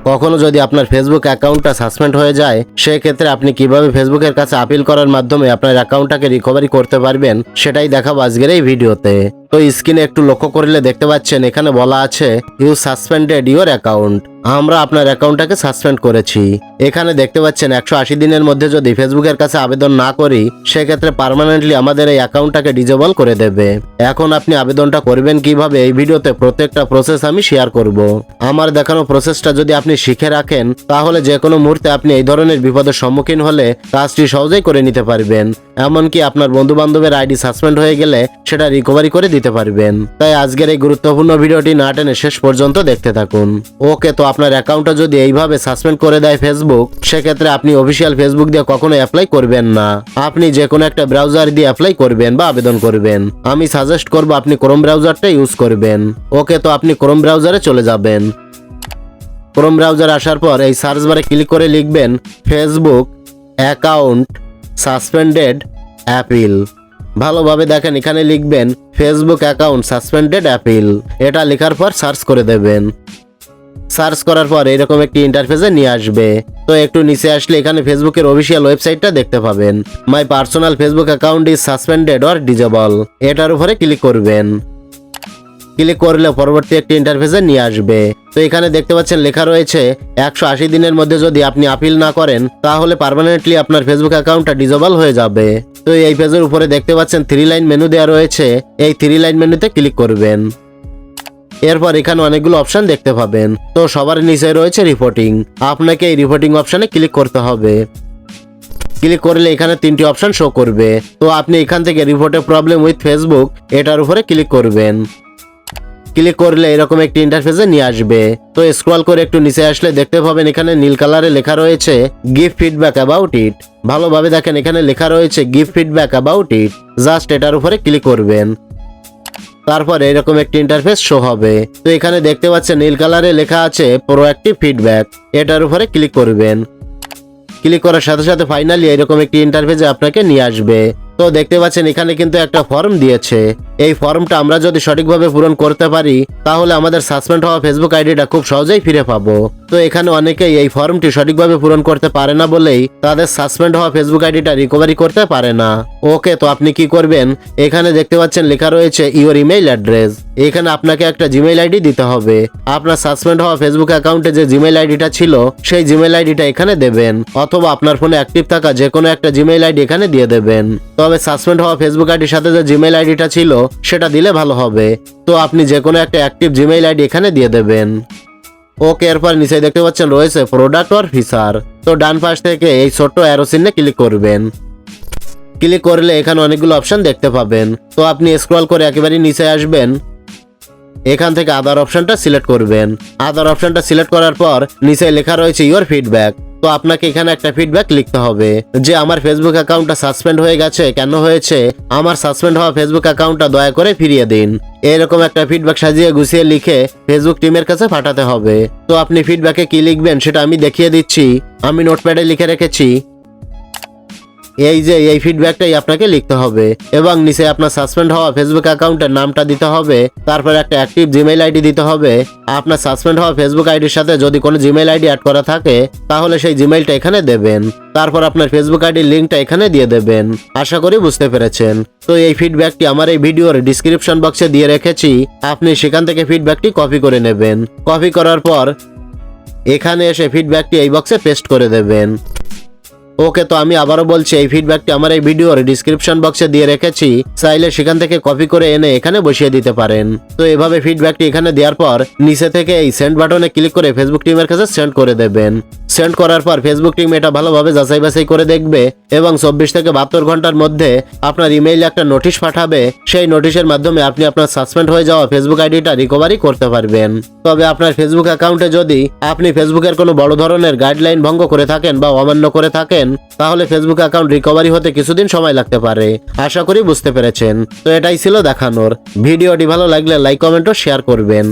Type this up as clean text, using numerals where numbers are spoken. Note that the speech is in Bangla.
কখনো যদি আপনার ফেসবুক অ্যাকাউন্টটা সাসপেন্ড হয়ে যায়, সেক্ষেত্রে আপনি কিভাবে ফেসবুকের কাছে আপিল করার মাধ্যমে আপনার অ্যাকাউন্টটাকে রিকভারি করতে পারবেন সেটাই দেখাবো আজকের এই ভিডিওতে। তো স্ক্রিনে একটু লক্ষ্য করলে দেখতে পাচ্ছেন এখানে বলা আছে ইউ সাসপেন্ডেড ইউর অ্যাকাউন্ট। আমরা আপনার অ্যাকাউন্টটাকে সাসপেন্ড করেছি। এখানে দেখতে পাচ্ছেন 180 দিনের মধ্যে যদি ফেসবুকের কাছে আবেদন না করি, সেক্ষেত্রে পার্মানেন্টলি আমাদের এই অ্যাকাউন্টটাকে ডিজেবল করে দেবে। এখন আপনি আবেদনটা করবেন কিভাবে, এই ভিডিওতে প্রত্যেকটা প্রসেস আমি শেয়ার করব। আমার দেখানো প্রসেসটা যদি আপনি শিখে রাখেন, তাহলে যে কোনো মুহূর্তে আপনি এই ধরনের বিপদের সম্মুখীন হলে কাজটি সহজেই করে নিতে পারবেন। এমনকি আপনার বন্ধু বান্ধবের আইডি সাসপেন্ড হয়ে গেলে সেটা রিকভারি করে দিতে পারবেন। তাই আজকের এই গুরুত্বপূর্ণ ভিডিওটি না টেনে শেষ পর্যন্ত দেখতে থাকুন। ওকে, তো আপনার অ্যাকাউন্টটা যদি এইভাবে সাসপেন্ড করে দেয় ফেসবুক, সেক্ষেত্রে আপনি অফিসিয়াল ফেসবুক দিয়ে কখনো অ্যাপ্লাই করবেন না। আপনি যে কোনো একটা ব্রাউজার দিয়ে অ্যাপ্লাই করবেন বা আবেদন করবেন। আমি সাজেস্ট করব আপনি ক্রোম ব্রাউজারটা ইউজ করবেন। ওকে, তো আপনি ক্রোম ব্রাউজারে চলে যাবেন। ক্রোম ব্রাউজার আসার পর এই সার্চ বারে ক্লিক করে লিখবেন ফেসবুক অ্যাকাউন্ট সাসপেন্ডেড অ্যাপিল। ভালোভাবে দেখেন, এখানে লিখবেন ফেসবুক অ্যাকাউন্ট সাসপেন্ডেড অ্যাপিল। এটা লেখার পর সার্চ করে দেবেন। সার্চ করার পর এরকম একটি ইন্টারফেসে নিয়ে আসবে। তো একটু নিচে আসলে এখানে ফেসবুকের অফিসিয়াল ওয়েবসাইটটা দেখতে পাবেন। My personal Facebook account is suspended or disable, এটার উপরে ক্লিক করবেন। ক্লিক করলে পরবর্তী একটি ইন্টারফেসে নিয়ে আসবে। তো এখানে দেখতে পাচ্ছেন লেখা রয়েছে 180 দিনের মধ্যে যদি আপনি আপিল না করেন, তাহলে পার্মানেন্টলি আপনার ফেসবুক অ্যাকাউন্টটা ডিজেবল হয়ে যাবে। তো এই পেজের উপরে দেখতে পাচ্ছেন 3 লাইন মেনু দেওয়া রয়েছে। এই 3 লাইন মেনুতে ক্লিক করবেন। এরপর এখানে অনেকগুলো অপশন দেখতে পাবেন। তো সবার নিচে রয়েছে রিপোর্টিং। আপনাকে এই রিপোর্টিং অপশনে ক্লিক করতে হবে। ক্লিক করলে এখানে 3টি অপশন শো করবে। তো আপনি এখান থেকে রিপোর্টে প্রবলেম উইথ ফেসবুক, এটার উপরে ক্লিক করবেন। ক্লিক করলে এরকম একটি ইন্টারফেসে নিয়ে আসবে। তো স্ক্রল করে একটু নিচে আসলে দেখতে পাবেন এখানে নীল কালারে লেখা রয়েছে গিভ ফিডব্যাক অ্যাবাউট ইট। ভালোভাবে দেখেন, এখানে লেখা রয়েছে give feedback about it. Just এটার উপরে ক্লিক করবেন। তারপর এরকম একটি ইন্টারফেস শো হবে। তো এখানে দেখতে পাচ্ছেন নীল কালারে লেখা আছে প্রোঅ্যাক্টিভ ফিডব্যাক, এটার উপরে ক্লিক করবেন। ক্লিক করার সাথে সাথে ফাইনালি এরকম একটি ইন্টারফেসে আপনাকে নিয়ে আসবে। তো দেখতে পাচ্ছেন এখানে কিন্তু একটা ফর্ম দিয়েছে। এই ফর্মটা আমরা যদি সঠিকভাবে পূরণ করতে পারি, তাহলে আমাদের সাসপেন্ড হওয়া ফেসবুক আইডিটা খুব সহজেই ফিরে পাবো। তো এখানে অনেকেই এই ফর্মটি সঠিকভাবে পূরণ করতে পারে না বলেই তাদের সাসপেন্ড হওয়া ফেসবুক আইডিটা রিকভারি করতে পারে না। ওকে, তো আপনি কি করবেন, এখানে দেখতে পাচ্ছেন লেখা রয়েছে ইওর ইমেইল অ্যাড্রেস। এখানে আপনাকে একটা জিমেইল আইডি দিতে হবে। আপনার সাসপেন্ড হওয়া ফেসবুক অ্যাকাউন্টে যে জিমেইল আইডিটা ছিল, সেই জিমেইল আইডিটা এখানে দেবেন, অথবা আপনার ফোনে অ্যাক্টিভ থাকা যে কোনো একটা জিমেইল আইডি এখানে দিয়ে দেবেন। তবে সাসপেন্ড হওয়া ফেসবুক আইডির সাথে যে জিমেইল আইডিটা ছিল সেটা দিলে ভালো হবে। তো আপনি যে কোনো একটা অ্যাক্টিভ জিমেইল আইডি এখানে দিয়ে দেবেন। ওকে, এরপর নিচে দেখতে পাচ্ছেন রয়েছে প্রোডাক্ট অর ফিচার। তো ডান পাশ থেকে এই ছোট্ট অ্যারো চিহ্নে ক্লিক করবেন। ক্লিক করলে এখানে অনেকগুলো অপশন দেখতে পাবেন। তো আপনি স্ক্রল করে একেবারে নিচে আসবেন। এখান থেকে আদার অপশনটা সিলেক্ট করবেন। আদার অপশনটা সিলেক্ট করার পর নিচে লেখা রয়েছে ইওর ফিডব্যাক। তো আপনাকে এখানে একটা ফিডব্যাক লিখতে হবে যে আমার ফেসবুক অ্যাকাউন্টটা সাসপেন্ড হয়ে গেছে, কেন হয়েছে, আমার সাসপেন্ড হওয়া ফেসবুক অ্যাকাউন্টটা দয়া করে ফিরিয়ে দিন। এরকম একটা ফিডব্যাক সাজিয়ে গুছিয়ে লিখে ফেসবুক টিমের কাছে পাঠাতে হবে। তো আপনি ফিডব্যাকে কি লিখবেন সেটা আমি দেখিয়ে দিচ্ছি। আমি নোটপ্যাডে লিখে রেখেছি। এই ফিডব্যাকটাই আপনাকে লিখতে হবে এবং নিচে আপনার সাসপেন্ড হওয়া ফেসবুক অ্যাকাউন্টের নামটা দিতে হবে। তারপর একটা অ্যাক্টিভ জিমেইল আইডি দিতে হবে। আপনার সাসপেন্ড হওয়া ফেসবুক আইডির সাথে যদি কোনো জিমেইল আইডি অ্যাড করা থাকে, তাহলে সেই জিমেইলটা এখানে দেবেন। তারপর আপনার ফেসবুক আইডির লিঙ্কটা এখানে দিয়ে দেবেন। আশা করি বুঝতে পেরেছেন। তো এই ফিডব্যাকটি আমার এই ভিডিওর ডিসক্রিপশন বক্সে দিয়ে রেখেছি। আপনি সেখান থেকে ফিডব্যাকটি কপি করে নেবেন। কপি করার পর এখানে এসে ফিডব্যাকটি এই বক্সে পেস্ট করে দেবেন। ওকে, তো আমি আবারও বলছি, এই ফিডব্যাকটি আমার এই ভিডিওর ডিসক্রিপশন বক্সে দিয়ে রেখেছি। চাইলে সেখান থেকে কপি করে এনে এখানে বসিয়ে দিতে পারেন। তো এভাবে ফিডব্যাকটি এখানে দেওয়ার পর নিচে থেকে এই সেন্ড বাটনে ক্লিক করে ফেসবুক টিমের কাছে সেন্ড করে দেবেন। সেন্ড করার পর ফেসবুক টিম এটা ভালোভাবে যাচাই বাছাই করে দেখবে এবং 24 থেকে 72 ঘন্টার মধ্যে আপনার ইমেইলে একটা নোটিশ পাঠাবে। সেই নোটিশের মাধ্যমে আপনি আপনার সাসপেন্ড হয়ে যাওয়া ফেসবুক আইডিটা রিকভারি করতে পারবেন। তবে আপনার ফেসবুক অ্যাকাউন্টে যদি আপনি ফেসবুকের কোনো বড় ধরনের গাইডলাইন ভঙ্গ করে থাকেন বা অমান্য করে থাকেন, তাহলে ফেসবুক অ্যাকাউন্ট রিকভারি হতে কিছুদিন সময় লাগতে পারে। আশা করি বুঝতে পেরেছেন। তো এটাই ছিল দেখানোর। ভিডিওটি ভালো লাগলে লাইক, কমেন্ট ও শেয়ার করবেন।